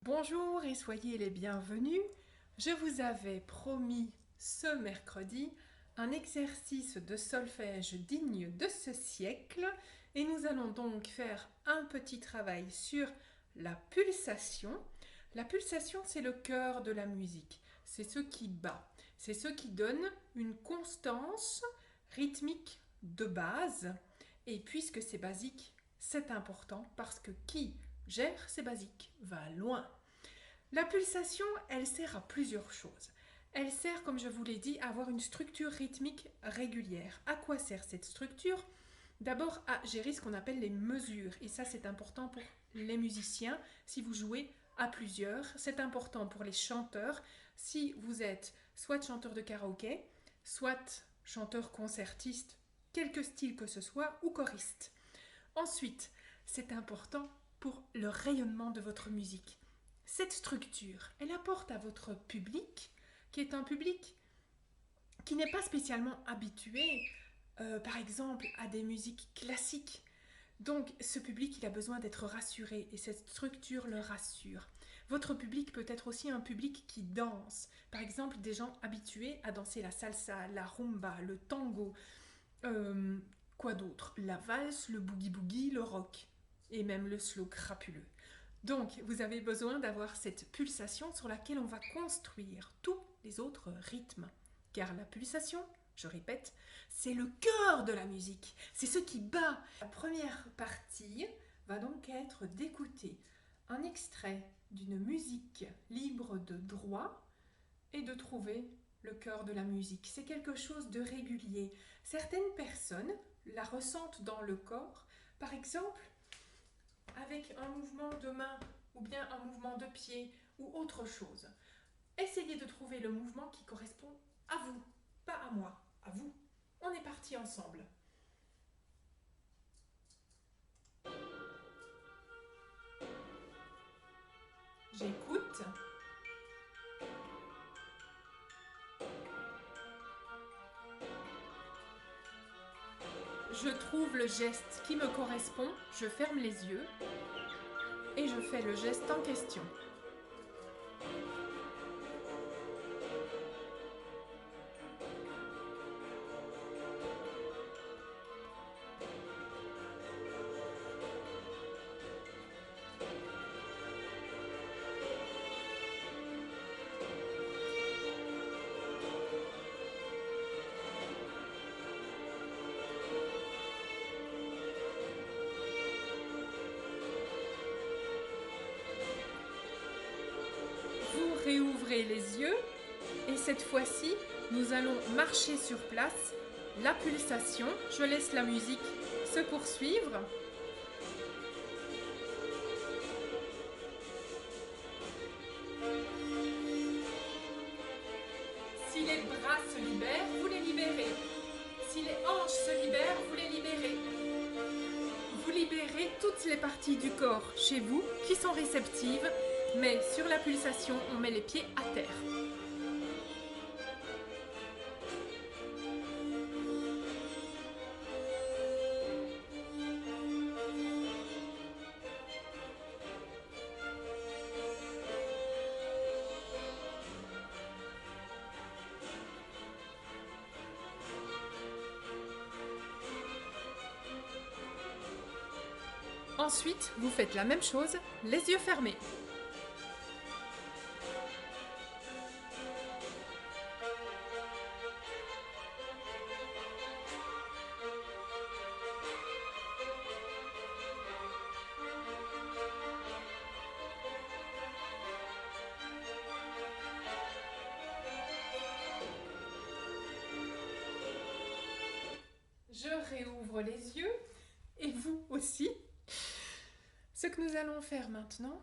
Bonjour et soyez les bienvenus. Je vous avais promis ce mercredi un exercice de solfège digne de ce siècle et nous allons donc faire un petit travail sur la pulsation. La pulsation, c'est le cœur de la musique. C'est ce qui bat. C'est ce qui donne une constance rythmique de base. Et puisque c'est basique, c'est important parce que qui gère ses basiques va loin. La pulsation, elle sert à plusieurs choses. Elle sert, comme je vous l'ai dit, à avoir une structure rythmique régulière. À quoi sert cette structure? D'abord à gérer ce qu'on appelle les mesures. Et ça, c'est important pour les musiciens si vous jouez à plusieurs. C'est important pour les chanteurs si vous êtes soit chanteur de karaoké, soit chanteur concertiste, quelque style que ce soit, ou choriste. Ensuite, c'est important pour le rayonnement de votre musique. Cette structure, elle apporte à votre public, qui est un public qui n'est pas spécialement habitué, par exemple, à des musiques classiques. Donc, ce public, il a besoin d'être rassuré et cette structure le rassure. Votre public peut être aussi un public qui danse. Par exemple, des gens habitués à danser la salsa, la rumba, le tango, euh, quoi d'autre? La valse, le boogie-boogie, le rock et même le slow crapuleux. Donc, vous avez besoin d'avoir cette pulsation sur laquelle on va construire tous les autres rythmes. Car la pulsation, je répète, c'est le cœur de la musique. C'est ce qui bat. La première partie va donc être d'écouter un extrait d'une musique libre de droit et de trouver le cœur de la musique. C'est quelque chose de régulier. Certaines personnes la ressentent dans le corps. Par exemple, avec un mouvement de main ou bien un mouvement de pied ou autre chose. Essayez de trouver le mouvement qui correspond à vous, pas à moi, à vous. On est parti ensemble. J'écoute. Je trouve le geste qui me correspond, je ferme les yeux et je fais le geste en question. Vous réouvrez les yeux et cette fois-ci, nous allons marcher sur place. La pulsation, je laisse la musique se poursuivre. Si les bras se libèrent, vous les libérez. Si les hanches se libèrent, vous les libérez. Vous libérez toutes les parties du corps chez vous qui sont réceptives, mais sur la pulsation, on met les pieds à terre. Ensuite, vous faites la même chose, les yeux fermés. Je réouvre les yeux et vous aussi. Ce que nous allons faire maintenant,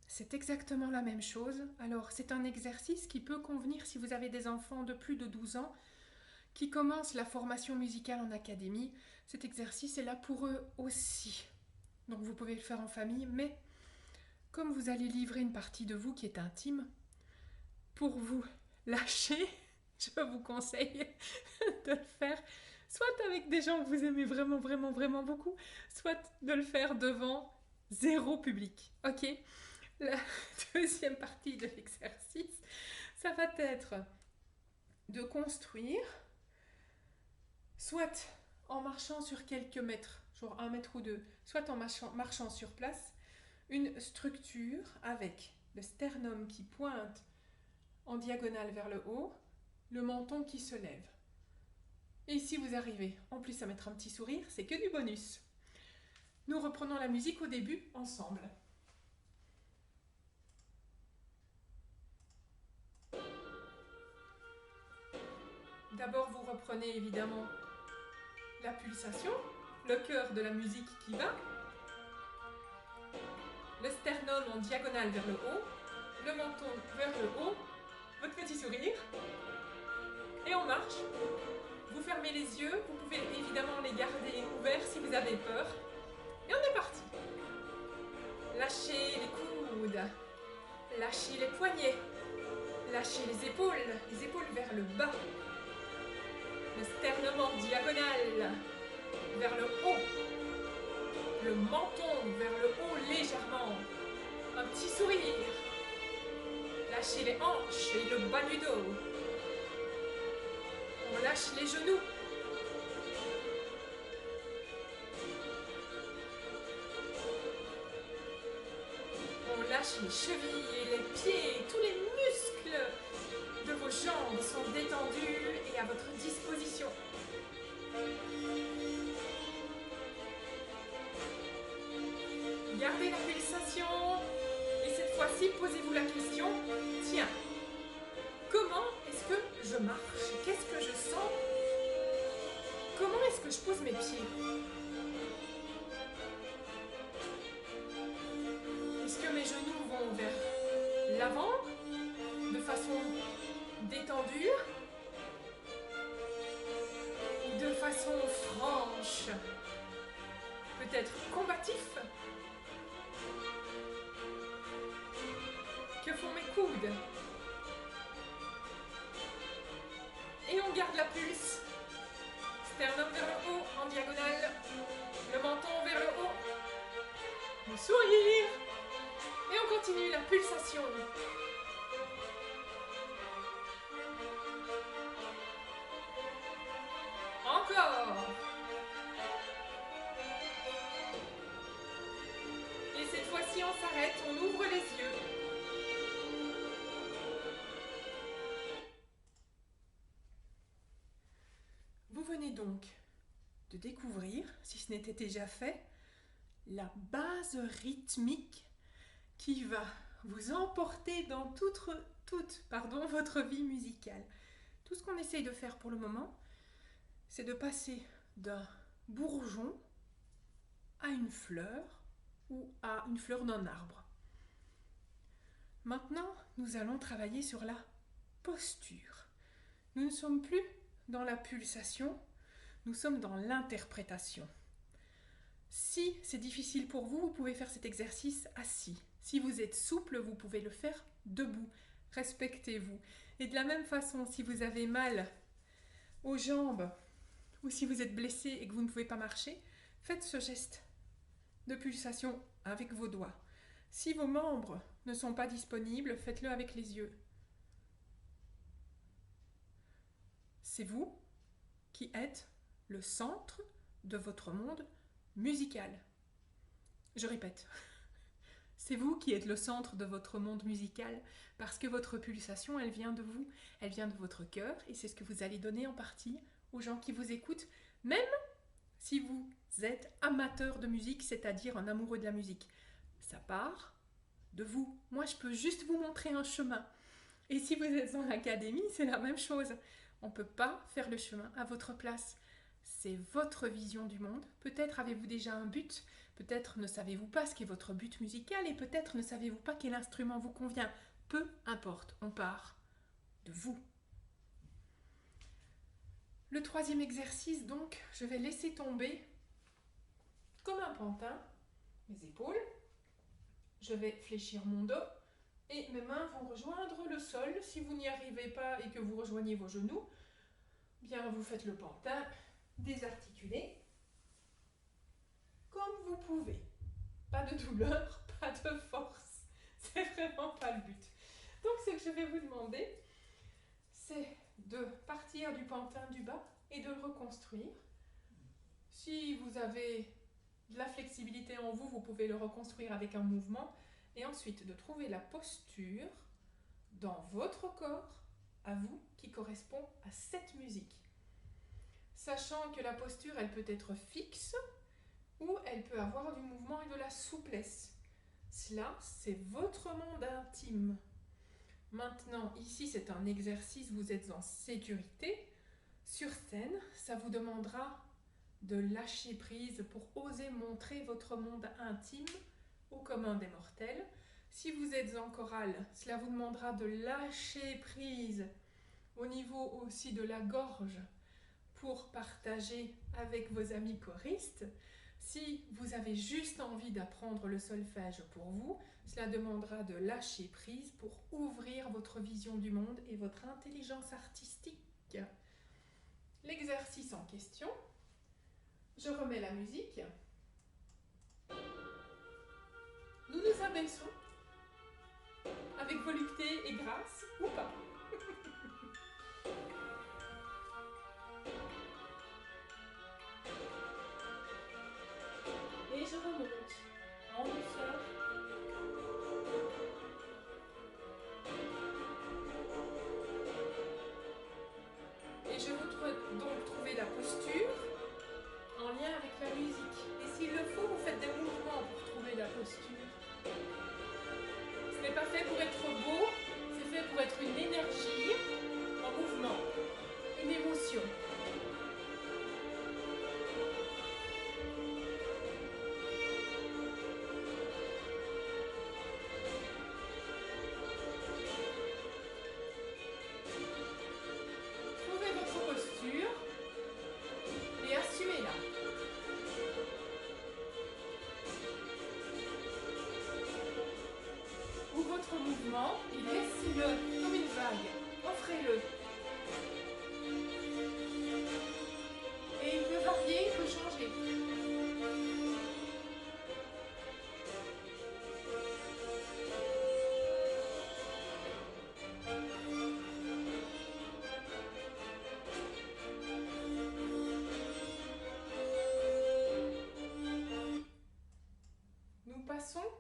c'est exactement la même chose. Alors, c'est un exercice qui peut convenir si vous avez des enfants de plus de 12 ans qui commencent la formation musicale en académie. Cet exercice est là pour eux aussi. Donc, vous pouvez le faire en famille, mais comme vous allez livrer une partie de vous qui est intime, pour vous lâcher, je vous conseille de le faire soit avec des gens que vous aimez vraiment, vraiment, vraiment beaucoup, soit de le faire devant zéro public. Ok? La deuxième partie de l'exercice, ça va être de construire, soit en marchant sur quelques mètres, genre 1 mètre ou 2, soit en marchant sur place, une structure avec le sternum qui pointe en diagonale vers le haut, le menton qui se lève. Et si vous arrivez en plus à mettre un petit sourire, c'est que du bonus. Nous reprenons la musique au début ensemble. D'abord, vous reprenez évidemment la pulsation, le cœur de la musique qui va, le sternum en diagonale vers le haut, le menton vers le haut, votre petit sourire, et on marche. Vous fermez les yeux, vous pouvez évidemment les garder ouverts si vous avez peur, et on est parti. Lâchez les coudes, lâchez les poignets, lâchez les épaules vers le bas, le sternum en diagonale vers le haut, le menton vers le haut légèrement, un petit sourire, lâchez les hanches et le bas du dos, on lâche les genoux, on lâche les chevilles et les pieds, tous les muscles de vos jambes sont détendus et à votre disposition. Gardez la pulsation et cette fois-ci, posez-vous la question, tiens, comment est-ce que je marche? Qu'est-ce que je sens? Comment est-ce que je pose mes pieds? Est-ce que mes genoux vont vers l'avant de façon détendue ou de façon franche, peut-être combatif? Que font mes coudes? Et on garde la pulse. Sternum vers le haut, en diagonale. Le menton vers le haut. Le sourire. Et on continue la pulsation. Encore. Et cette fois-ci, on s'arrête, on ouvre les yeux. Vous venez donc de découvrir, si ce n'était déjà fait, la base rythmique qui va vous emporter dans toute votre vie musicale. Tout ce qu'on essaye de faire pour le moment, c'est de passer d'un bourgeon à une fleur ou à une fleur d'un arbre. Maintenant, nous allons travailler sur la posture. Nous ne sommes plus dans la pulsation, nous sommes dans l'interprétation. Si c'est difficile pour vous, vous pouvez faire cet exercice assis. Si vous êtes souple, vous pouvez le faire debout. Respectez-vous. Et de la même façon, si vous avez mal aux jambes ou si vous êtes blessé et que vous ne pouvez pas marcher, faites ce geste de pulsation avec vos doigts. Si vos membres ne sont pas disponibles, faites-le avec les yeux. C'est vous qui êtes le centre de votre monde musical. Je répète, c'est vous qui êtes le centre de votre monde musical parce que votre pulsation, elle vient de vous, elle vient de votre cœur et c'est ce que vous allez donner en partie aux gens qui vous écoutent, même si vous êtes amateur de musique, c'est-à-dire un amoureux de la musique. Ça part de vous. Moi, je peux juste vous montrer un chemin. Et si vous êtes en académie, c'est la même chose. On ne peut pas faire le chemin à votre place. C'est votre vision du monde. Peut-être avez-vous déjà un but, peut-être ne savez-vous pas ce qu'est votre but musical et peut-être ne savez-vous pas quel instrument vous convient. Peu importe, on part de vous. Le troisième exercice, donc, je vais laisser tomber comme un pantin mes épaules. Je vais fléchir mon dos et mes mains vont rejoindre le sol. Si vous n'y arrivez pas et que vous rejoignez vos genoux, bien vous faites le pantin désarticulé comme vous pouvez. Pas de douleur, pas de force. C'est vraiment pas le but. Donc ce que je vais vous demander, c'est de partir du pantin du bas et de le reconstruire. Si vous avez de la flexibilité en vous, vous pouvez le reconstruire avec un mouvement. Et ensuite de trouver la posture dans votre corps, à vous, qui correspond à cette musique. Sachant que la posture, elle peut être fixe ou elle peut avoir du mouvement et de la souplesse. Cela, c'est votre monde intime. Maintenant, ici, c'est un exercice, vous êtes en sécurité. Sur scène, ça vous demandera de lâcher prise pour oser montrer votre monde intime au commun des mortels. Si vous êtes en chorale, cela vous demandera de lâcher prise au niveau aussi de la gorge pour partager avec vos amis choristes. Si vous avez juste envie d'apprendre le solfège pour vous, cela demandera de lâcher prise pour ouvrir votre vision du monde et votre intelligence artistique. L'exercice en question, je remets la musique. Nous nous abaissons avec volupté et grâce ou pas. Et je remonte en douceur. Et je veux donc trouver la posture en lien avec la musique. Et s'il le faut, vous faites des mouvements pour trouver la posture. Ce n'est pas fait pour être beau, c'est fait pour être une énergie en mouvement, une émotion. Trouvez votre posture et assumez-la. Ou votre mouvement, et laissez-le comme une vague. Offrez-le. Et il peut varier, il peut changer. Nous passons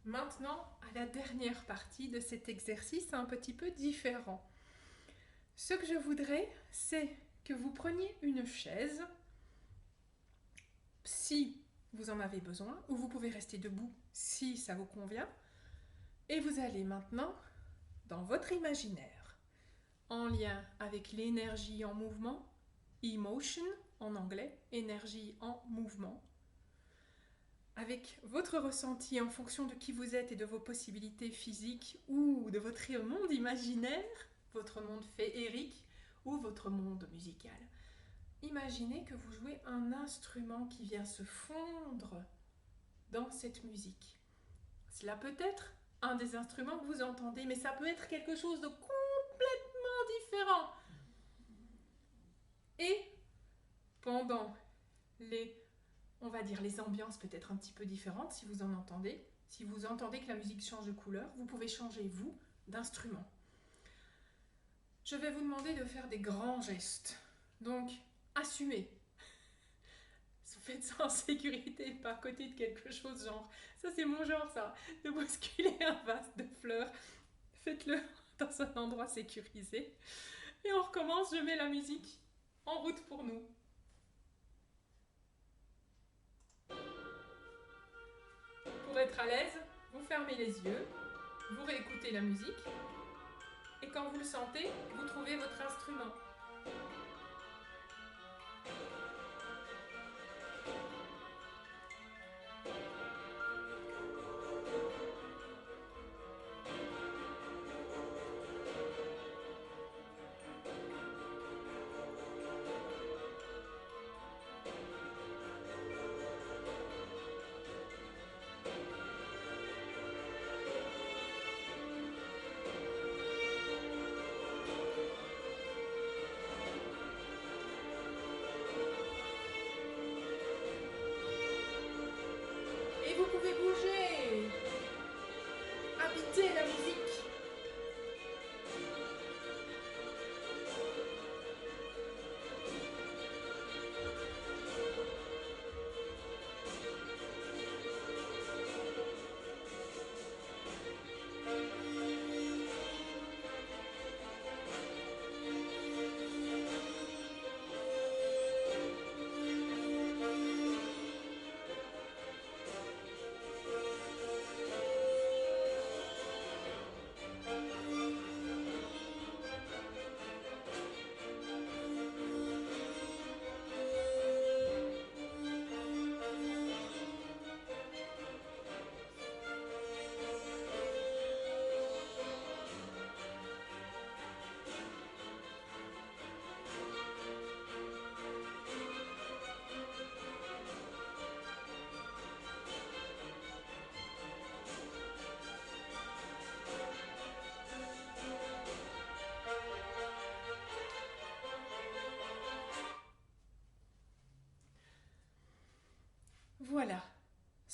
maintenant à la dernière partie de cet exercice un petit peu différent. Ce que je voudrais, c'est que vous preniez une chaise, si vous en avez besoin, ou vous pouvez rester debout si ça vous convient, et vous allez maintenant dans votre imaginaire, en lien avec l'énergie en mouvement, emotion en anglais, énergie en mouvement, avec votre ressenti en fonction de qui vous êtes et de vos possibilités physiques ou de votre monde imaginaire, votre monde féerique ou votre monde musical. Imaginez que vous jouez un instrument qui vient se fondre dans cette musique. Cela peut être un des instruments que vous entendez, mais ça peut être quelque chose de complètement différent. Et pendant on va dire les ambiances peut-être un petit peu différentes si vous en entendez. Si vous entendez que la musique change de couleur, vous pouvez changer, vous, d'instrument. Je vais vous demander de faire des grands gestes. Donc, assumez. Faites ça en sécurité, pas à côté de quelque chose genre. Ça, c'est mon genre, ça. De bousculer un vase de fleurs. Faites-le dans un endroit sécurisé. Et on recommence, je mets la musique en route pour nous. Pour être à l'aise, vous fermez les yeux, vous réécoutez la musique, et quand vous le sentez, vous trouvez votre instrument.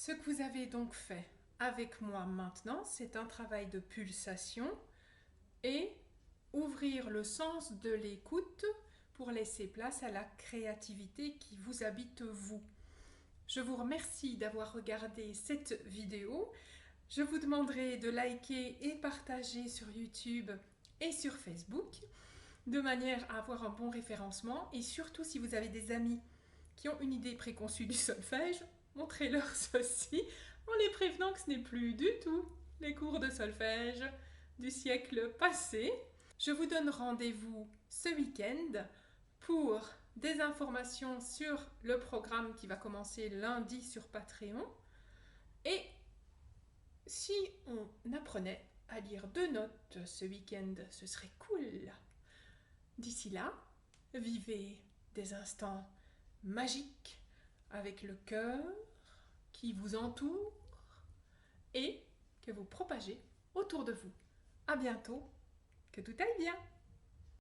Ce que vous avez donc fait avec moi maintenant, c'est un travail de pulsation et ouvrir le sens de l'écoute pour laisser place à la créativité qui vous habite vous. Je vous remercie d'avoir regardé cette vidéo. Je vous demanderai de liker et partager sur YouTube et sur Facebook de manière à avoir un bon référencement, et surtout si vous avez des amis qui ont une idée préconçue du solfège, montrez-leur ceci en les prévenant que ce n'est plus du tout les cours de solfège du siècle passé. Je vous donne rendez-vous ce week-end pour des informations sur le programme qui va commencer lundi sur Patreon. Et si on apprenait à lire 2 notes ce week-end, ce serait cool. D'ici là, vivez des instants magiques avec le cœur qui vous entoure et que vous propagez autour de vous. À bientôt, que tout aille bien!